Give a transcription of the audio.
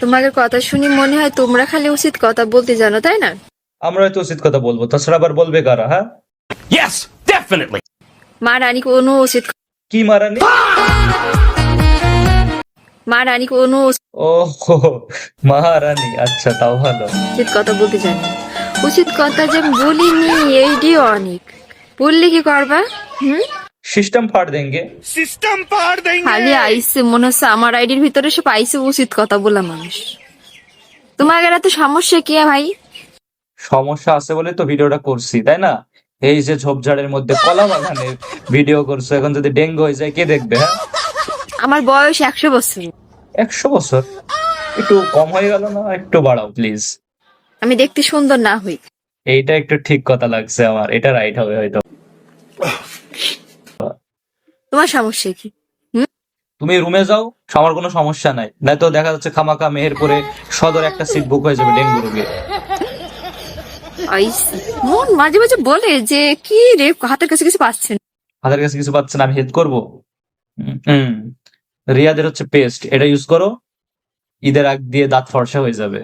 তোমাদের কথা শুনি মনে হয় তোমরা খালি উচিত কথা বলতে জানো, তাই না? আমরা হয়তো উচিত কথা বলবো, তাছাড়া আবার বলবে কারা? হ্যাঁ, Yes, definitely. মা রানী কোনো উচিত কি মারানি? মা রানী কোনো ও হো, মহারানী, আচ্ছা তাও ভালো। উচিত কথা বলতে জানি না। উচিত কথা যে বলিনি এইটি অনেক। বললে কি করবা? সিস্টেম ফাড় দেঙ্গে। System पार देंगे. খালি আইসে মনে হচ্ছে আমার আইডির ভিতরে সব আইসে উচিত কথা বলা মানুষ। তোমার এত সমস্যা কি ভাই? সমস্যা আছে বলে তো ভিডিওটা করছি, তাই না? এই যে ঝোপঝাড়ের মধ্যে কলা বাগানের ভিডিও করছো, এখন যদি ডেঙ্গু হয়ে যায় কে দেখবে? হ্যাঁ, আমার বয়স 100 বছর। 100 বছর একটু কম হয়ে গেল না? একটু বাড়াও প্লিজ। আমি দেখতে সুন্দর না হই। এইটা একটু ঠিক কথা লাগছে আমার, এটা রাইট হবে হয়তো। তোমার সমস্যা কি? তুমি রুমে যাও, আমার কোনো সমস্যা নাই, নয়তো দেখা যাচ্ছে খামাখা মেহেরপুরে সদর একটা সিট বুক হয়ে যাবে ডেঙ্গু রোগে। আইসে মন মাঝে মাঝে বলে যে কি রে হাতের কাছে কিছু পাচ্ছে না। হাতের কাছে কিছু পাচ্ছে না, আমি হেল্প করবো? রিয়াদের হচ্ছে পেস্ট, এটা ইউজ করো, ঈদের আগ দিয়ে দাঁত ফর্সা হয়ে যাবে।